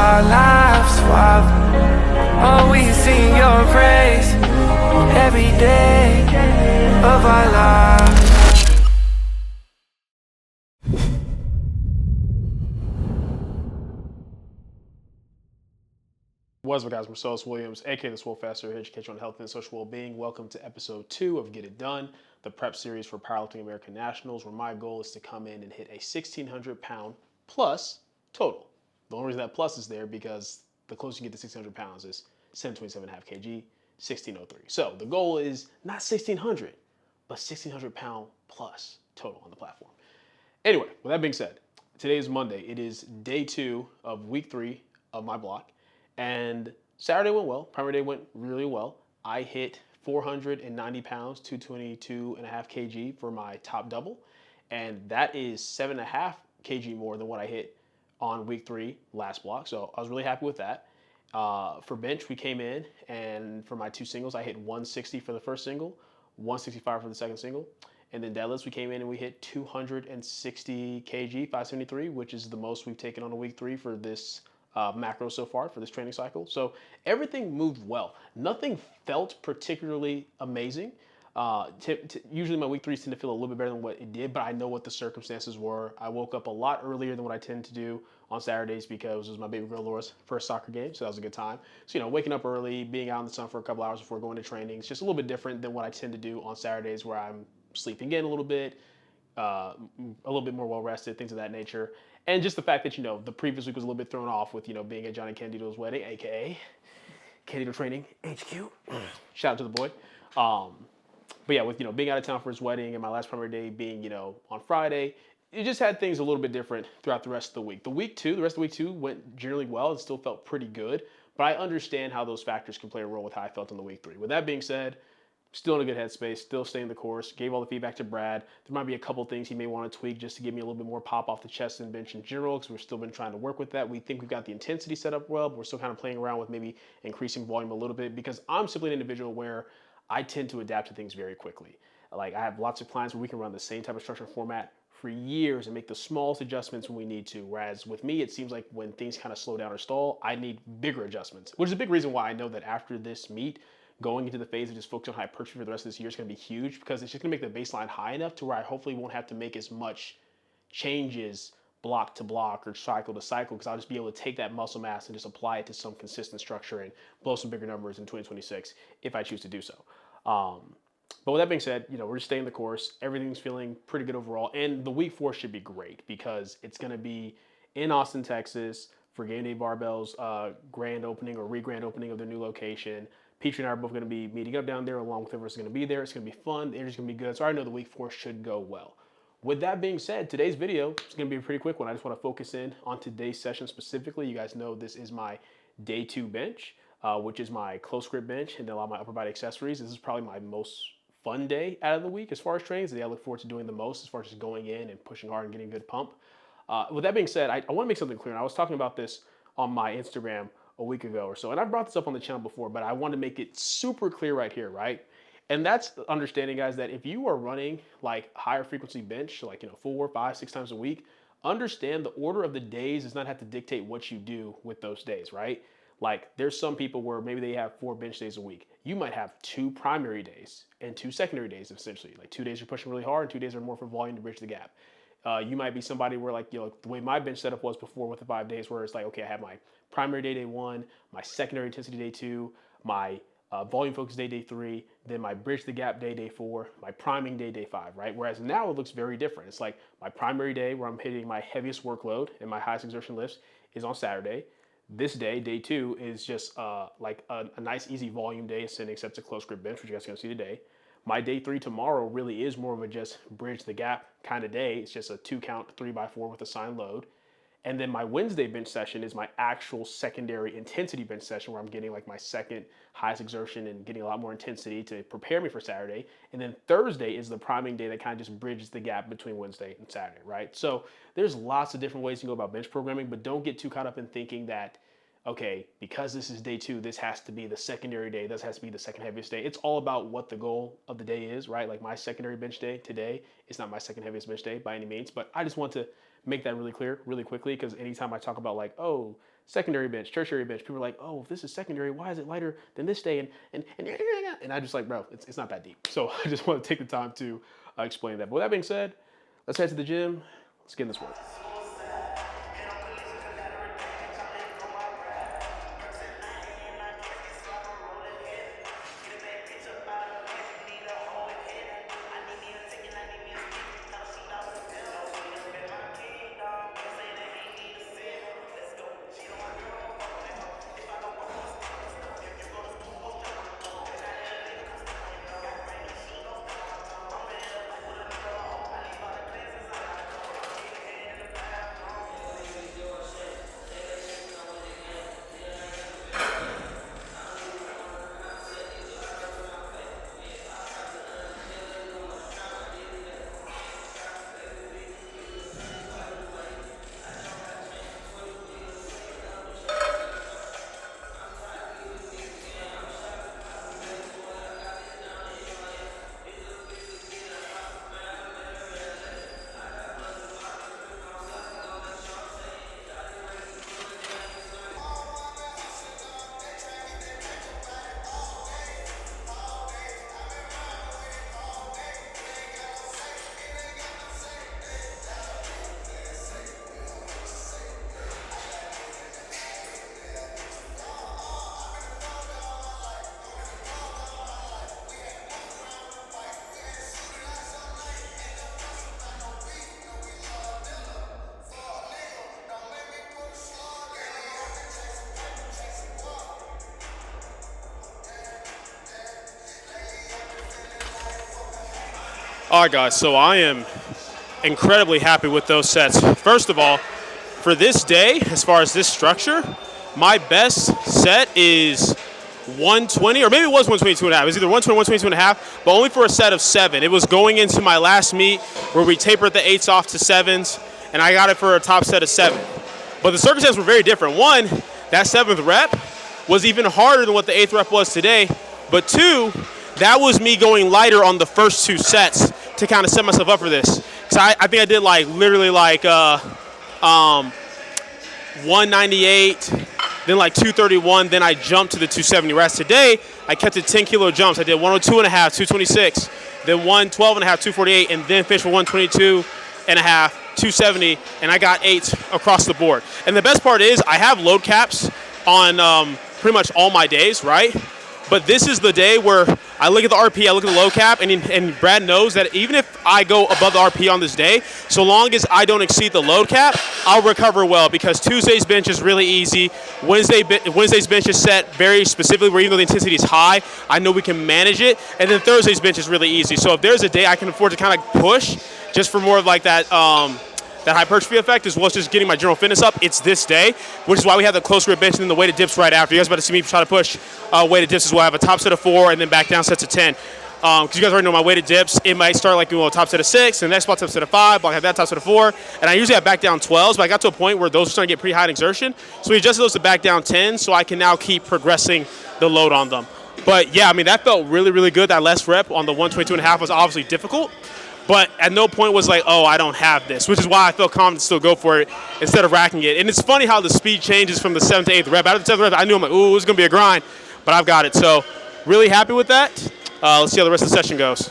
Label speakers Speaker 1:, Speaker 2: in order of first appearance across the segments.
Speaker 1: our lives, Father. Oh, we sing your praise every day of our lives.
Speaker 2: What's up, guys? Marcellus Williams, aka TheSwolefessor, here to educate you on health and social well-being. Welcome to episode 2 of Get It Done, the prep series for Powerlifting American Nationals, where my goal is to come in and hit a 1,600 pound plus total. The only reason that plus is there because the closer you get to 1,600 pounds is 727.5 kg, 1,603. So the goal is not 1,600, but 1,600 pound plus total on the platform. Anyway, with that being said, today is Monday. It is day 2 of week 3 of my block. And Saturday went well. Primary day went really well. I hit 490 pounds, 222.5 kg for my top double. And that is 7.5 kg more than what I hit on week 3 last block. So I was really happy with that. For bench, we came in, and for my 2 singles, I hit 160 for the first single, 165 for the second single. And then deadlifts, we came in and we hit 260 kg, 573, which is the most we've taken on a week 3 for this macro so far for this training cycle. So everything moved well. Nothing felt particularly amazing. Usually my week 3s tend to feel a little bit better than what it did, but I know what the circumstances were. I woke up a lot earlier than what I tend to do on Saturdays because it was my baby girl Laura's first soccer game, so that was a good time. So, waking up early, being out in the sun for a couple hours before going to training, it's just a little bit different than what I tend to do on Saturdays where I'm sleeping in a little bit, a little bit more well-rested, things of that nature. And just the fact that, the previous week was a little bit thrown off with, being at Johnny Candido's wedding, a.k.a. Candido Training HQ. Shout out to the boy. But yeah, with, being out of town for his wedding and my last primary day being, on Friday, it just had things a little bit different throughout the rest of the week. The rest of the week 2 went generally well and still felt pretty good. But I understand how those factors can play a role with how I felt in the week 3. With that being said, still in a good headspace, still staying the course, gave all the feedback to Brad. There might be a couple things he may want to tweak just to give me a little bit more pop off the chest and bench in general, because we've still been trying to work with that. We think we've got the intensity set up well, but we're still kind of playing around with maybe increasing volume a little bit, because I'm simply an individual where I tend to adapt to things very quickly. Like, I have lots of clients where we can run the same type of structure and format for years and make the smallest adjustments when we need to. Whereas with me, it seems like when things kind of slow down or stall, I need bigger adjustments, which is a big reason why I know that after this meet, going into the phase of just focusing on hypertrophy for the rest of this year is going to be huge, because it's just going to make the baseline high enough to where I hopefully won't have to make as much changes block to block or cycle to cycle, because I'll just be able to take that muscle mass and just apply it to some consistent structure and blow some bigger numbers in 2026 if I choose to do so. But with that being said, we're just staying the course. Everything's feeling pretty good overall. And the week 4 should be great because it's going to be in Austin, Texas for Game Day Barbell's grand opening or re-grand opening of their new location. Petrie and I are both going to be meeting up down there along with everyone's going to be there. It's going to be fun. The energy's going to be good. So I know the week 4 should go well. With that being said, today's video is going to be a pretty quick one. I just want to focus in on today's session specifically. You guys know this is my day 2 bench, which is my close grip bench and a lot of my upper body accessories. This is probably my most fun day out of the week as far as trains. The day I look forward to doing the most as far as just going in and pushing hard and getting a good pump. With that being said, I want to make something clear. And I was talking about this on my Instagram a week ago or so. And I've brought this up on the channel before, but I want to make it super clear right here, right? And that's understanding, guys, that if you are running like higher frequency bench, like 4, 5, 6 times a week, understand the order of the days does not have to dictate what you do with those days, right? Like, there's some people where maybe they have 4 bench days a week. You might have 2 primary days and 2 secondary days, essentially. Like 2 days you're pushing really hard and 2 days are more for volume to bridge the gap. You might be somebody where, like, the way my bench setup was before with the 5 days, where it's like, okay, I have my primary day 1, my secondary intensity day 2, my volume focus day 3, then my bridge the gap day 4, my priming day 5, right? Whereas now it looks very different. It's like my primary day where I'm hitting my heaviest workload and my highest exertion lifts is on Saturday. This day 2, is just like a nice easy volume day, ascending sets of close grip bench, which you guys are going to see today. My day 3 tomorrow really is more of a just bridge the gap kind of day. It's just a 2 count 3x4 with assigned load. And then my Wednesday bench session is my actual secondary intensity bench session, where I'm getting like my second highest exertion and getting a lot more intensity to prepare me for Saturday. And then Thursday is the priming day that kind of just bridges the gap between Wednesday and Saturday, right? So there's lots of different ways you can go about bench programming, but don't get too caught up in thinking that, okay, because this is day 2, this has to be the secondary day, this has to be the second heaviest day. It's all about what the goal of the day is, right? Like my secondary bench day today is not my second heaviest bench day by any means, but I just want to make that really clear really quickly, because anytime I talk about like, oh, secondary bench, tertiary bench. People are like, oh, if this is secondary, why is it lighter than this day? And I just like, bro, it's not that deep. So I just want to take the time to explain that. But with that being said, let's head to the gym. Let's get in this work. All right, guys, so I am incredibly happy with those sets. First of all, for this day, as far as this structure, my best set is 120, or maybe it was 122 and a half. It was either 120 or 122 and a half, but only for a set of 7. It was going into my last meet where we tapered the 8s off to 7s, and I got it for a top set of 7. But the circumstances were very different. One, that 7th rep was even harder than what the 8th rep was today, but 2, that was me going lighter on the first 2 sets to kind of set myself up for this. Because I think I did like literally like 198, then like 231, then I jumped to the 270. Whereas today, I kept it 10 kilo jumps. I did 102 and a half, 226, then 112 and a half, 248, and then finished with 122 and a half, 270, and I got 8 across the board. And the best part is I have load caps on pretty much all my days, right? But this is the day where I look at the RP, I look at the low cap, and Brad knows that even if I go above the RP on this day, so long as I don't exceed the load cap, I'll recover well, because Tuesday's bench is really easy. Wednesday's bench is set very specifically where even though the intensity is high, I know we can manage it. And then Thursday's bench is really easy. So if there's a day I can afford to kind of push just for more of like that that hypertrophy effect, as well as just getting my general fitness up, it's this day, which is why we have the close grip bench and then the weighted dips right after. You guys are about to see me try to push weighted dips as well. I have a top set of 4 and then back down sets of 10. Because you guys already know my weighted dips, it might start like a top set of 6, and the next spot top set of 5, but I have that top set of 4, and I usually have back down 12s, but I got to a point where those are starting to get pretty high in exertion, so we adjusted those to back down 10, so I can now keep progressing the load on them. But yeah, I mean, that felt really, really good. That last rep on the 122 and a half was obviously difficult, but at no point was like, oh, I don't have this, which is why I felt confident to still go for it instead of racking it. And it's funny how the speed changes from the 7th to 8th rep. Out of the 7th rep, I knew I'm like, ooh, it's going to be a grind, but I've got it. So really happy with that. Let's see how the rest of the session goes.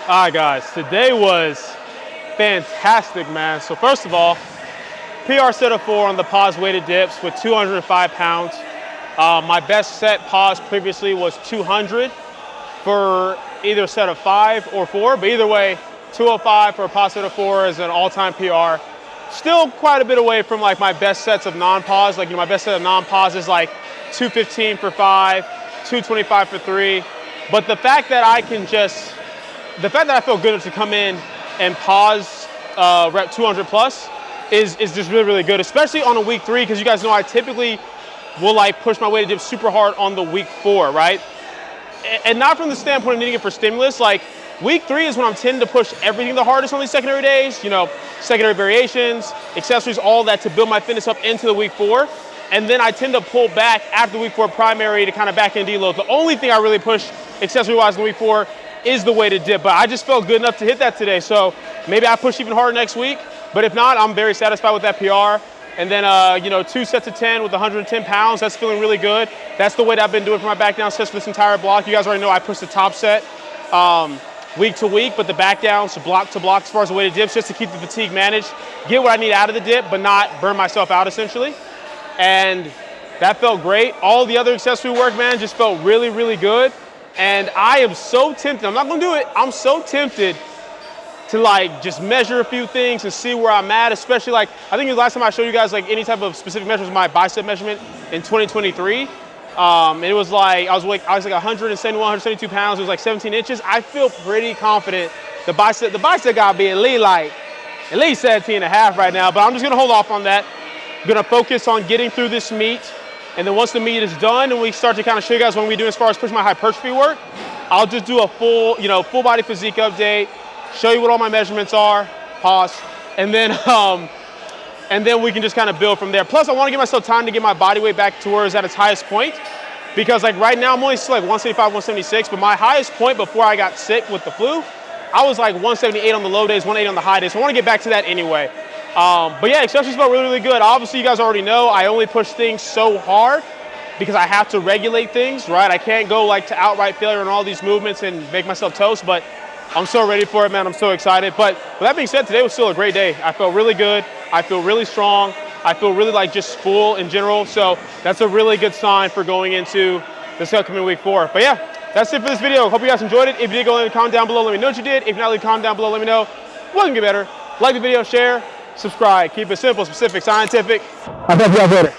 Speaker 2: All right, guys, today was fantastic, man. So first of all, PR set of 4 on the pause weighted dips with 205 pounds. My best set pause previously was 200 for either set of 5 or 4, but either way, 205 for a pause set of 4 is an all-time PR. Still quite a bit away from like my best sets of non-pause. Like, you know, my best set of non-pause is like 215 for 5, 225 for 3. But the fact that I feel good enough to come in and pause rep 200 plus is just really, really good, especially on a week 3, because you guys know I typically will like push my weighted dips super hard on the week 4, right? And not from the standpoint of needing it for stimulus. Like, week 3 is when I'm tending to push everything the hardest on these secondary days, you know, secondary variations, accessories, all that to build my fitness up into the week 4. And then I tend to pull back after the week 4 primary to kind of back end deload. The only thing I really push accessory-wise in the week 4 is the weighted dip, but I just felt good enough to hit that today. So maybe I push even harder next week, but if not, I'm very satisfied with that PR. And then, you know, 2 sets of 10 with 110 pounds, that's feeling really good. That's the weight I've been doing for my back down sets for this entire block. You guys already know I push the top set week to week, but the back downs block to block as far as the weighted dips, just to keep the fatigue managed, get what I need out of the dip, but not burn myself out essentially. And that felt great. All the other accessory work, man, just felt really, really good. And I am so tempted, I'm not gonna do it, I'm so tempted to like just measure a few things and see where I'm at, especially like, I think the last time I showed you guys like any type of specific measures, my bicep measurement in 2023. And it was like, I was like 171, 172 pounds, it was like 17 inches. I feel pretty confident the bicep gotta be at least 17 and a half right now, but I'm just gonna hold off on that. I'm gonna focus on getting through this meet. And then once the meet is done and we start to kind of show you guys what we do as far as pushing my hypertrophy work, I'll just do a full, you know, full body physique update, show you what all my measurements are, pause, and then we can just kind of build from there. Plus, I want to give myself time to get my body weight back to where it's at its highest point, because like right now I'm only still like 175, 176, but my highest point before I got sick with the flu, I was like 178 on the low days, 180 on the high days. So I want to get back to that anyway. But yeah, accessories felt really, really good. Obviously, you guys already know I only push things so hard because I have to regulate things, right? I can't go like to outright failure in all these movements and make myself toast, but I'm so ready for it, man. I'm so excited. But with that being said, today was still a great day. I felt really good. I feel really strong. I feel really like just full in general. So that's a really good sign for going into this upcoming week 4. But yeah, that's it for this video. Hope you guys enjoyed it. If you did, go leave a comment down below. Let me know what you did. If not, leave a comment down below. Let me know what can get better. Like the video, share, subscribe. Keep it simple, specific, scientific. I'll talk to you guys later.